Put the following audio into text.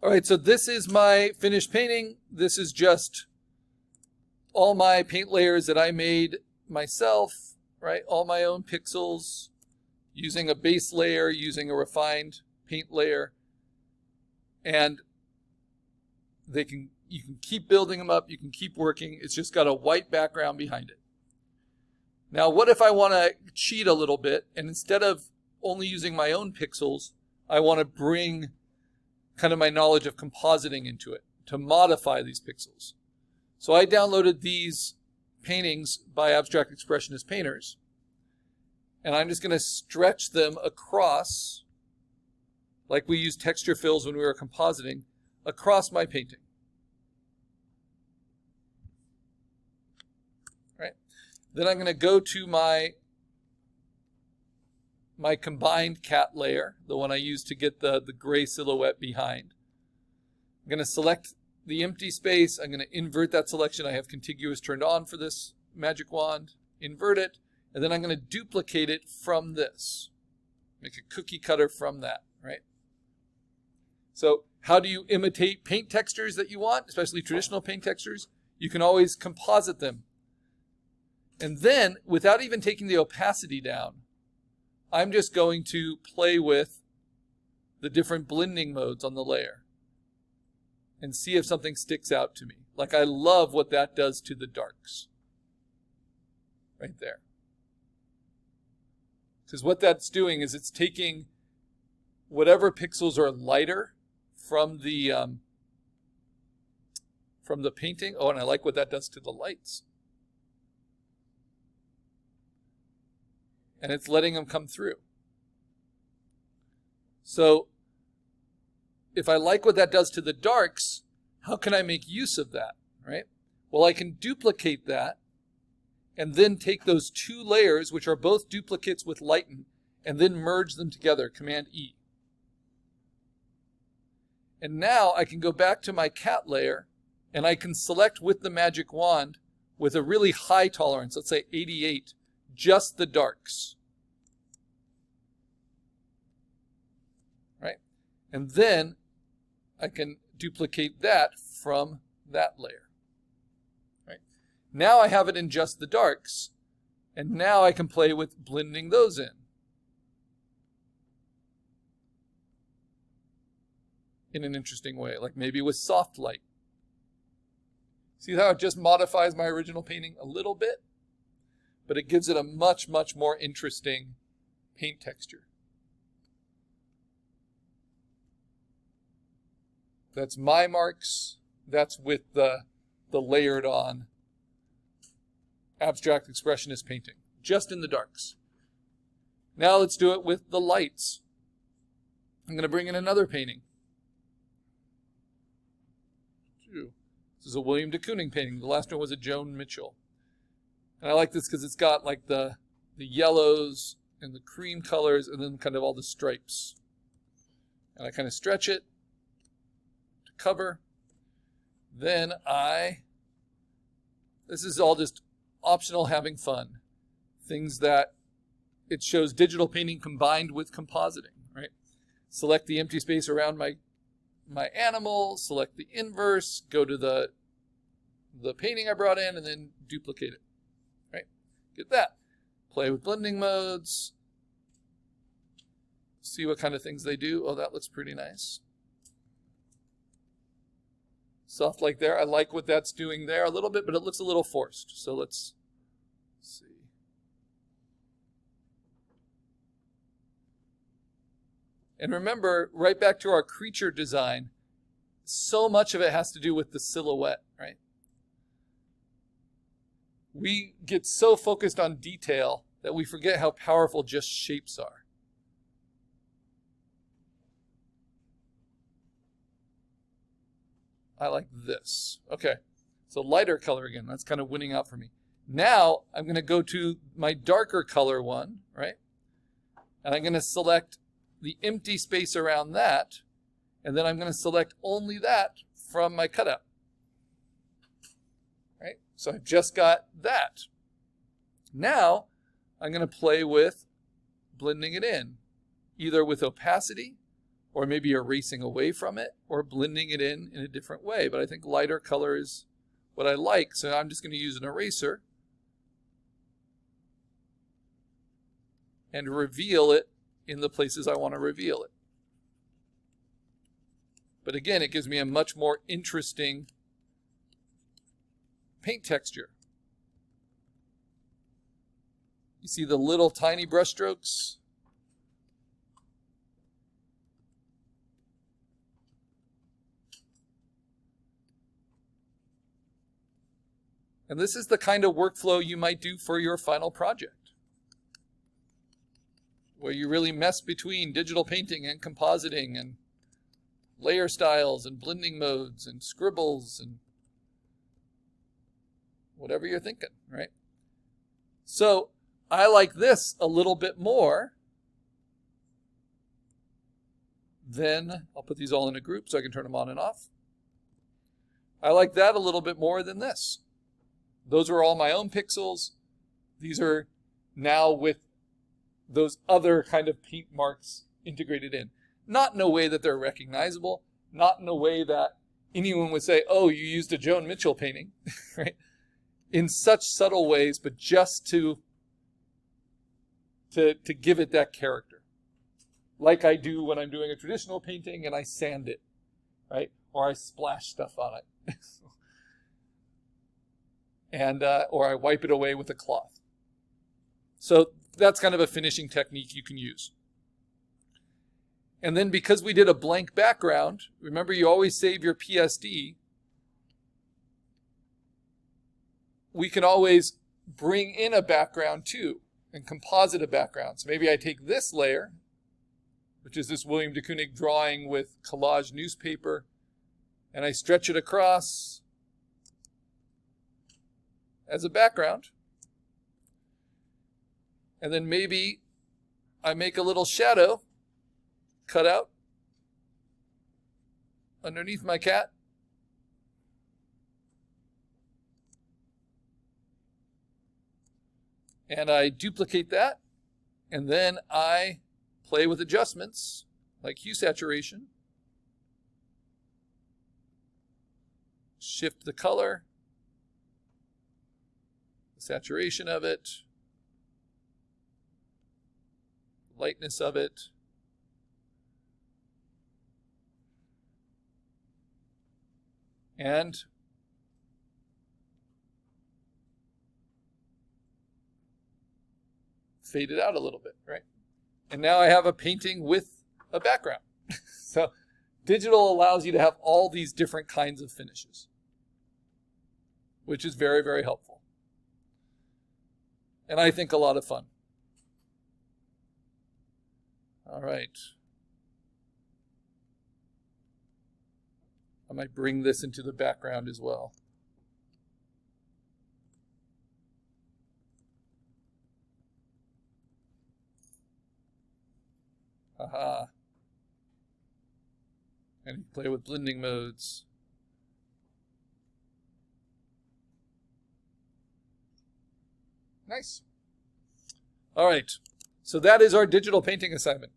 All right, so this is my finished painting. This is just all my paint layers that I made myself, right? All my own pixels, using a base layer, using a refined paint layer. And you can keep building them up, you can keep working. It's just got a white background behind it. Now, what if I want to cheat a little bit, and instead of only using my own pixels, I want to bring kind of my knowledge of compositing into it to modify these pixels. So I downloaded these paintings by abstract expressionist painters, and I'm just going to stretch them across, like we used texture fills when we were compositing, across my painting. Right? Then I'm going to go to my combined cat layer, the one I used to get the gray silhouette behind. I'm going to select the empty space. I'm going to invert that selection. I have contiguous turned on for this magic wand. Invert it, and then I'm going to duplicate it from this. Make a cookie cutter from that, right? So how do you imitate paint textures that you want, especially traditional paint textures? You can always composite them. And then, without even taking the opacity down, I'm just going to play with the different blending modes on the layer and see if something sticks out to me. Like, I love what that does to the darks. Right there. Because what that's doing is it's taking whatever pixels are lighter from the painting. Oh, and I like what that does to the lights. And it's letting them come through. So if I like what that does to the darks, how can I make use of that, right? Well, I can duplicate that and then take those two layers, which are both duplicates with lighten, and then merge them together, Command E. And now I can go back to my cat layer, and I can select with the magic wand with a really high tolerance, let's say 88, just the darks. Right? And then I can duplicate that from that layer. Right? Now I have it in just the darks, and now I can play with blending those in an interesting way, like maybe with soft light. See how it just modifies my original painting a little bit? But it gives it a much, much more interesting paint texture. That's my marks. That's with the layered on abstract expressionist painting, just in the darks. Now let's do it with the lights. I'm going to bring in another painting. This is a William de Kooning painting. The last one was a Joan Mitchell. And I like this because it's got like the yellows and the cream colors and then kind of all the stripes. And I kind of stretch it to cover. Then this is all just optional having fun. Things that it shows digital painting combined with compositing, right? Select the empty space around my animal, select the inverse, go to the painting I brought in, and then duplicate it. Right? Get that. Play with blending modes. See what kind of things they do. Oh, that looks pretty nice. Soft like there. I like what that's doing there a little bit, but it looks a little forced. So let's see. And remember, right back to our creature design, so much of it has to do with the silhouette, right? We get so focused on detail that we forget how powerful just shapes are. I like this. Okay, so lighter color again. That's kind of winning out for me. Now I'm going to go to my darker color one, right? And I'm going to select the empty space around that, and then I'm going to select only that from my cutout. Right? So I've just got that. Now I'm going to play with blending it in, either with opacity or maybe erasing away from it, or blending it in a different way. But I think lighter color is what I like, so I'm just going to use an eraser and reveal it in the places I want to reveal it. But again, it gives me a much more interesting paint texture. You see the little tiny brush strokes? And this is the kind of workflow you might do for your final project, where you really mess between digital painting and compositing and layer styles and blending modes and scribbles and whatever you're thinking, right? So I like this a little bit more than, I'll put these all in a group so I can turn them on and off. I like that a little bit more than this. Those are all my own pixels. These are now with those other kind of paint marks integrated in. Not in a way that they're recognizable, not in a way that anyone would say, oh, you used a Joan Mitchell painting, right? In such subtle ways, but just to give it that character. Like I do when I'm doing a traditional painting and I sand it, right? Or I splash stuff on it. And or I wipe it away with a cloth. So that's kind of a finishing technique you can use. And then because we did a blank background, remember you always save your PSD, we can always bring in a background too and composite a background. So maybe I take this layer, which is this William de Kooning drawing with collage newspaper, and I stretch it across as a background. And then maybe I make a little shadow cut out underneath my cat. And I duplicate that. And then I play with adjustments like hue saturation. Shift the color, the saturation of it, lightness of it. And fade it out a little bit, right? And now I have a painting with a background. So digital allows you to have all these different kinds of finishes, which is very, very helpful. And I think a lot of fun. All right. I might bring this into the background as well. Aha. And you play with blending modes. Nice. All right. So that is our digital painting assignment.